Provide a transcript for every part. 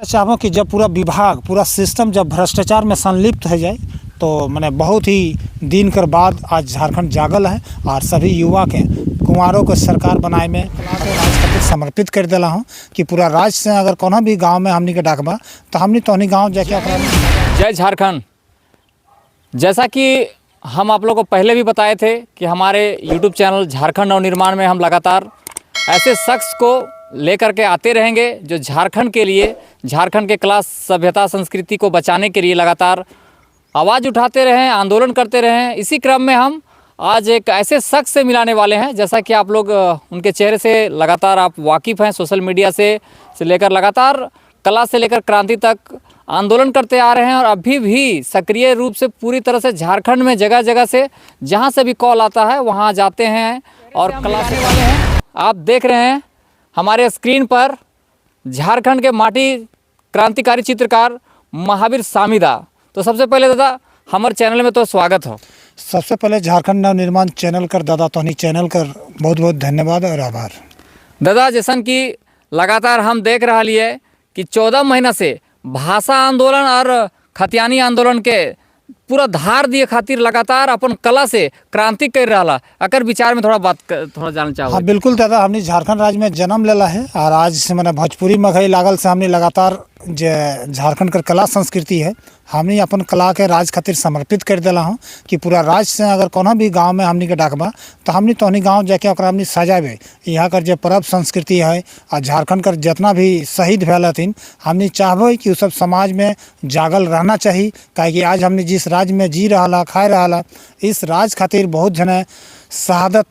चाहूँ कि जब पूरा विभाग पूरा सिस्टम जब भ्रष्टाचार में संलिप्त हो जाए तो मैंने बहुत ही दिन कर बाद आज झारखंड जागल है और सभी युवा के कुंवारों को सरकार बनाए में कला के राज खातिर समर्पित कर दिला हूँ कि पूरा राज्य से अगर कोनो भी गांव में हमनी के डाकबा तो हमनी तोहनी गांव जाके जय झारखंड। जैसा कि हम आप लोगों को पहले भी बताए थे कि हमारे YouTube चैनल झारखंड नवनिर्माण में हम लगातार ऐसे शख्स को लेकर के आते रहेंगे जो झारखंड के लिए, झारखंड के कला सभ्यता संस्कृति को बचाने के लिए लगातार आवाज़ उठाते रहें, आंदोलन करते रहें। इसी क्रम में हम आज एक ऐसे शख्स से मिलाने वाले हैं, जैसा कि आप लोग उनके चेहरे से लगातार आप वाकिफ़ हैं, सोशल मीडिया से लेकर लगातार कला से लेकर क्रांति तक आंदोलन करते आ रहे हैं और अभी भी सक्रिय रूप से पूरी तरह से झारखंड में जगह जगह से जहां से भी कॉल आता है वहां जाते हैं और कला से वाले हैं। आप देख रहे हैं हमारे स्क्रीन पर झारखंड के माटी क्रांतिकारी चित्रकार महावीर सामीदा। तो सबसे पहले दादा हमारे चैनल में तो स्वागत हो। सबसे पहले झारखंड नवनिर्माण चैनल कर दादा तोहनी चैनल कर बहुत बहुत धन्यवाद और आभार। दादा जैसन कि लगातार हम देख रहा लिए कि 14 महीना से भाषा आंदोलन और खतियानी आंदोलन के पूरा धार दिए खातिर लगातार अपन कला से क्रांति कर रहा। अगर विचार में थोड़ा जानना चाहो। हाँ बिल्कुल दादा, हमने झारखंड राज्य में जन्म लेला है और आज से मैंने भोजपुरी मघई लागल से हमने लगातार जो झारखंड का कला संस्कृति है हमने अपन कला के राज खातिर समर्पित कर दिला हूँ कि पूरा राज्य से अगर कोनो भी गांव में हमनी के डाकबा तो हमनी तोहनी गांव जाके ओकरा हमनी सजाबे। यहाँ कर जो परब संस्कृति है और झारखंड कर जितना भी शहीद भेल हथिन हमनी चाहबे कि उ सब समाज में जागल रहना चाहिए। काहे आज हमने जिस राज्य में जी रहा खाए रहा इस राज खातिर बहुत जने शहादत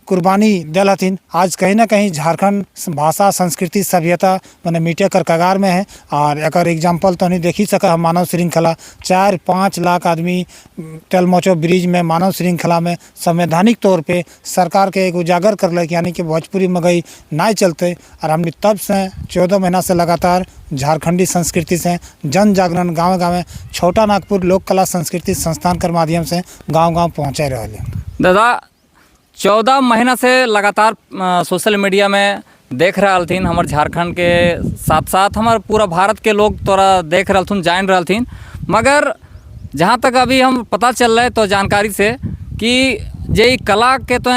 कुर्बानी दिल हथिन। आज कहीं ना कहीं झारखंड भाषा संस्कृति सभ्यता मैंने मीटे कर कगार में है और एक एग्जाम्पल तो नहीं देखी सका। मानव श्रृंखला 4-5 लाख आदमी टेलमोचो ब्रिज में मानव श्रृंखला में संवैधानिक तौर पे सरकार के एक उजागर कर ले यानी कि भोजपुरी मगई ना चलते और हमने तब से 14 महीना से लगातार झारखंडी संस्कृति से जन जागरण गाँव गाँव छोटा नागपुर लोक कला संस्कृति संस्थान के माध्यम से गाँव पहुँचा रहे। दादा 14 महीना से लगातार सोशल मीडिया में देख रहा थीन हमारे झारखंड के साथ साथ हमारे पूरा भारत के लोग तोरा देख रहा थून जान रहा थीन। मगर जहाँ तक अभी हम पता चल रहा है तो जानकारी से कि जे कला के तो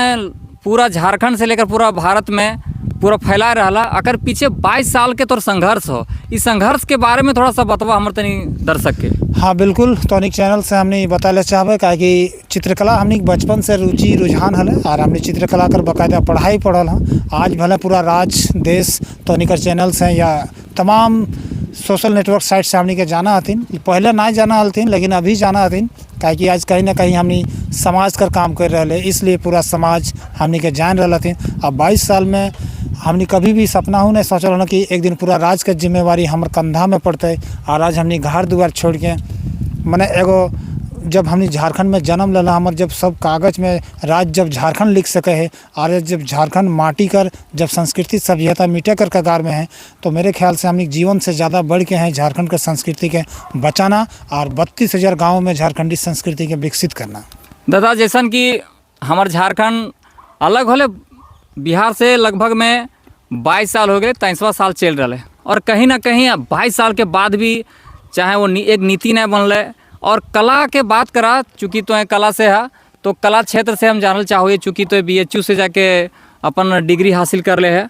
पूरा झारखंड से लेकर पूरा भारत में पूरा फैला रहा। अगर पीछे 22 साल के तौर संघर्ष हो, इस संघर्ष के बारे में थोड़ा सा बतवा हमारे तनी दर्शक के। हाँ बिल्कुल, तोनिक चैनल से हमने बताले चाहबे काहे कि चित्रकला हमने बचपन से रुचि रुझान हले और हमने चित्रकला कर बाकायदा पढ़ाई पढ़ल हूँ। आज भले पूरा राज्य देश तोनिक चैनल से या तमाम सोशल नेटवर्क साइट से हमने के जाना हथिन। पहले ना जाना हथिन लेकिन अभी जाना हथिन काहे कि आज कहीं ना कहीं हमने समाज कर काम कर रहे, इसलिए पूरा समाज हमने के जान रहा हथिन। अब 22 साल में हमने कभी भी सपना हो नहीं सोचल ना कि एक दिन पूरा राज्य के जिम्मेवारी हमारे कंधा में पड़ते और आज हमने घर दुआर छोड़ के मैंने एगो जब हमने झारखंड में जन्म लेला हमारे जब सब कागज़ में राज्य जब झारखंड लिख सके है और जब झारखंड माटी कर जब संस्कृति सभ्यता मिटे कर कगार में है तो मेरे ख्याल से हमने जीवन से ज़्यादा बढ़ के हैं झारखंड के संस्कृति के बचाना और 32,000 गाँव में झारखंडी संस्कृति के विकसित करना। दादा जैसन कि हमारे झारखंड अलग होले बिहार से लगभग में 22 साल हो गए, 23वां साल चल रहा है और कहीं ना कहीं 22 साल के बाद भी चाहे वो एक नीति नहीं बनल और कला के बात करा चूँकि तो कला से है तो कला क्षेत्र से हम जानल चाहो चूँकि तो BHU से जाके अपन डिग्री हासिल कर ले है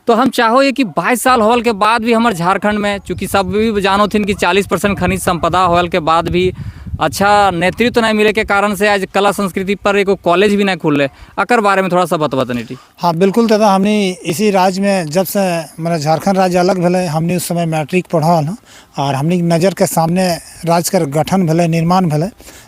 तो हम चाहो ये कि 22 साल होल के बाद भी हमारे झारखंड में चूँकि सब भी जानो थी कि 40% खनिज संपदा होल के बाद भी अच्छा नेतृत्व नहीं मिले के कारण से आज कला संस्कृति पर एक कॉलेज भी नहीं खुल रहे। अकर बारे में थोड़ा सा बतवा तनी। हाँ बिल्कुल दादा, हमने इसी राज्य में जब से मेरा झारखंड राज्य अलग भले हमने उस समय मैट्रिक पढ़ल हूँ और हमने नज़र के सामने राज्य कर गठन भले निर्माण भले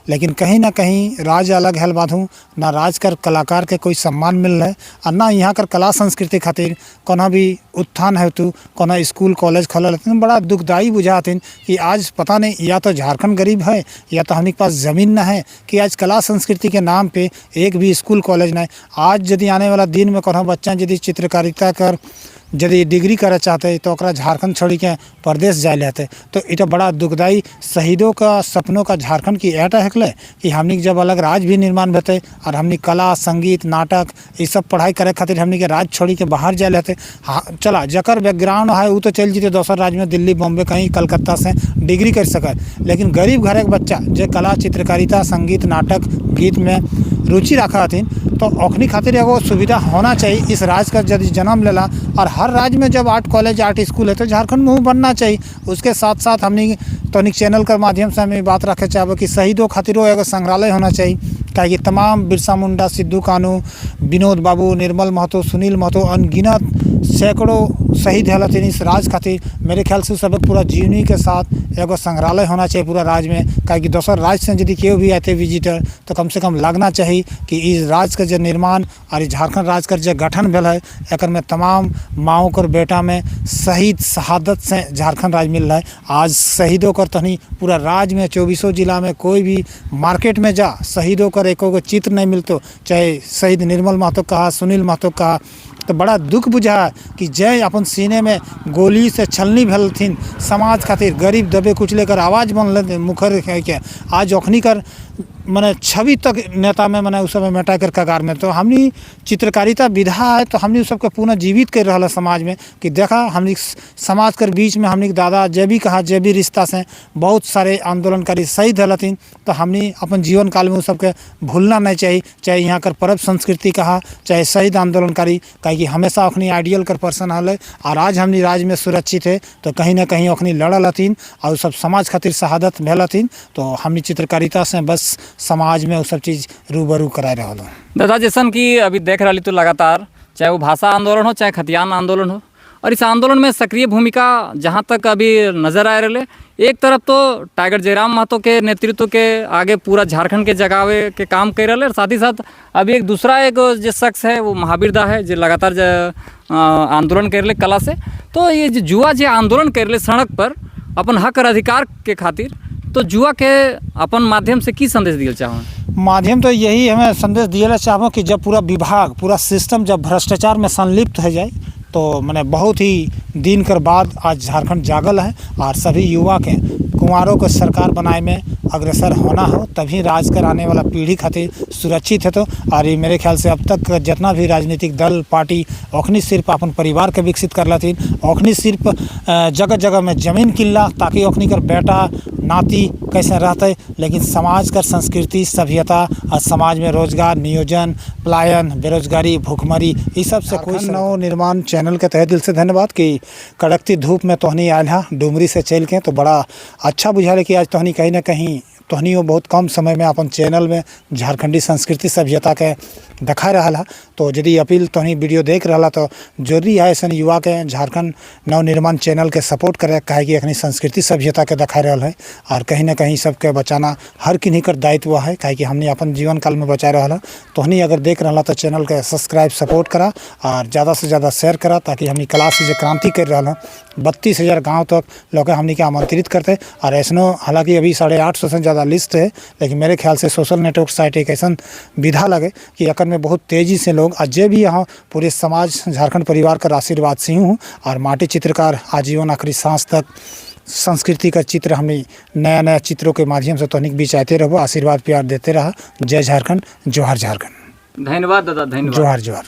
लेकिन कहीं ना कहीं राज्य अलग हेल बाधू ना राज्य कर कलाकार के कोई सम्मान मिल रहा है और ना यहाँ कर कला संस्कृति खातिर कोना भी उत्थान है तो कोना स्कूल कॉलेज खोल बड़ा दुखदायी बुझातीन कि आज पता नहीं या तो झारखंड गरीब है या तो हमने पास ज़मीन ना है कि आज कला संस्कृति के नाम पे एक भी स्कूल कॉलेज ना है। आज यदि आने वाला दिन में कोनो बच्चा यदि चित्रकारिता कर यदि डिग्री करे चाहते तो ओकरा झारखंड छोड़ी के प्रदेश जाए लेते। तो इटा बड़ा दुखदायी शहीदों का सपनों का झारखंड की एटा है कि हमनी के जब अलग राज्य भी निर्माण होते और हमनी कला संगीत नाटक ये सब पढ़ाई करे खातिर हमनी के राज्य छोड़ी के बाहर जाए लेते। हाँ चला जकर बैकग्राउंड है वो तो चल जीते दोसर राज्य में, दिल्ली बॉम्बे कहीं कलकत्ता से डिग्री कर सके, लेकिन गरीब घर के बच्चा जो कला चित्रकारिता संगीत नाटक गीत में रुचि रखा हथिन तो ओखनी खातिर एगो सुविधा होना चाहिए। इस राज्य का यदि जन्म लेला और हर राज्य में जब आर्ट कॉलेज आर्ट स्कूल है तो झारखंड में बनना चाहिए। उसके साथ साथ हमने तनिक चैनल के माध्यम से हमें बात रखे चाहे कि शहीदों खातिरों एगो संग्रहालय होना चाहिए, ताकि तमाम बिरसा मुंडा सिद्धू कानू विनोद बाबू निर्मल महतो सुनील महतो अनगिनत सैकड़ों शहीद हलथिन इस राज्य खातिर। मेरे ख्याल से सब पूरा जीवनी के साथ एगो संग्रहालय होना चाहिए पूरा राज्य में, ताकि दोसर राज्य से यदि केहू भी आते विजिटर तो कम से कम लगना चाहिए कि इस राज्य का जो निर्माण और झारखंड राज्य का जो गठन भेल है एक में तमाम माओ कर बेटा में शहीद शहादत से झारखंड राज्य मिल रहा है। आज शहीदों कर तनी पूरा राज्य में 24 जिला में कोई भी मार्केट में जा शहीदों कर एको को चित्र नहीं मिलतो, चाहे शहीद निर्मल महतो कहा सुनील महतो कहा। तो बड़ा दुख बुझा कि जय अपन सीने में गोली से छलनी भेलथिन समाज खातिर गरीब दबे कुचले कर आवाज़ बनल मुखर के आज ओखनी कर मने छवि तक नेता में मने उस समय मेटा कर कगार में। तो हमनी चित्रकारिता विधा है तो हमनी उस सबके पुनः जीवित कर रहा है समाज में कि देखा हमनी समाज कर बीच में हमनी दादा जे भी कहा जे भी रिश्ता से बहुत सारे आंदोलनकारी शहीद हलथिन। तो हमनी अपन जीवन काल में उस सबके भूलना नहीं चाहिए, चाहे यहाँ कर परब संस्कृति कहा चाहे शहीद आंदोलनकारी, कहीं हमेशा अखनी आइडियल कर पर्सन हल और आज हमनी राज्य में सुरक्षित है तो कहीं ना कहीं अखनी लड़ल हथिन और सब समाज खातिर शहादत भेल हथिन। तो हमनी चित्रकारिता से बस समाज में वो सब चीज़ रूबरू कराए रहा। दादा जैसन कि अभी देख रही तो लगातार चाहे वो भाषा आंदोलन हो चाहे खतियान आंदोलन हो, और इस आंदोलन में सक्रिय भूमिका जहाँ तक अभी नज़र आ रहे, एक तरफ तो टाइगर जयराम महतो के नेतृत्व के आगे पूरा झारखंड के जगावे के काम कर रहे, और साथ ही साथ अभी एक दूसरा एक जो शख्स है वो महावीर दा है जो लगातार आंदोलन कर रहे कला से। तो ये जो जुआ जो आंदोलन कर रहे सड़क पर अपन हक और अधिकार के खातिर, तो जुआ के अपन माध्यम से की संदेश दिया चाहो? माध्यम तो यही हमें संदेश दिया चाहो कि जब पूरा विभाग पूरा सिस्टम जब भ्रष्टाचार में संलिप्त हो जाए तो मैंने बहुत ही दिन कर बाद आज झारखंड जागल है और सभी युवा के कुंवारों को सरकार बनाए में अग्रसर होना हो, तभी राज कर आने वाला पीढ़ी खातिर सुरक्षित है। तो और ये मेरे ख्याल से अब तक जितना भी राजनीतिक दल पार्टी ओखनी सिर्फ अपन परिवार के विकसित कर लाती, ओखनी सिर्फ जगह जगह में जमीन किल्ला ताकि ओखनी कर बेटा नाती कैसे रहते, लेकिन समाज कर संस्कृति सभ्यता और समाज में रोजगार नियोजन पलायन बेरोजगारी भूखमरी इस सब से कोई नव निर्माण चैनल के तहे दिल से धन्यवाद कि कड़कती धूप में तोहनी आयल है डुमरी से चल के। तो बड़ा अच्छा बुझा कि आज तोहनी कहीं ना कहीं तोहनी बहुत कम समय में अपन चैनल में झारखंडी संस्कृति सभ्यता के देखा रहा है। तो यदि अपील तोहनी वीडियो देख रहा तो जरूरी है ऐसा युवा के झारखंड नवनिर्माण चैनल के सपोर्ट करे, कहे कि अखनी संस्कृति सभ्यता के देखा रहा है और कहीं ना कहीं सबके बचाना हर किन्हीं कर दायित्व है, कहे कि हमने अपन जीवन काल में बचा रहा। तोहनी अगर देख रहा तो चैनल के सब्सक्राइब सपोर्ट करा और ज़्यादा से ज़्यादा शेयर करा, ताकि हमनी कला से जो क्रांति कर रहा 32,000 गाँव तक लोग हमनी के आमंत्रित करते। और ऐसनो हालांकि अभी 850 से ज़्यादा लिस्ट है, लेकिन मेरे ख्याल से सोशल नेटवर्क साइट एक ऐसा विधा लगे कि अकर में बहुत तेज़ी से लोग आज भी यहाँ पूरे समाज झारखंड परिवार का आशीर्वाद से हूँ और माटी चित्रकार आजीवन आखिरी सांस तक संस्कृति का चित्र हमें नया नया चित्रों के माध्यम से तनिक बीच आते रहो, आशीर्वाद प्यार देते रहा। जय झारखंड, जोहार झारखंड। धन्यवाद दादा, धन्यवाद, जोहार जोहार।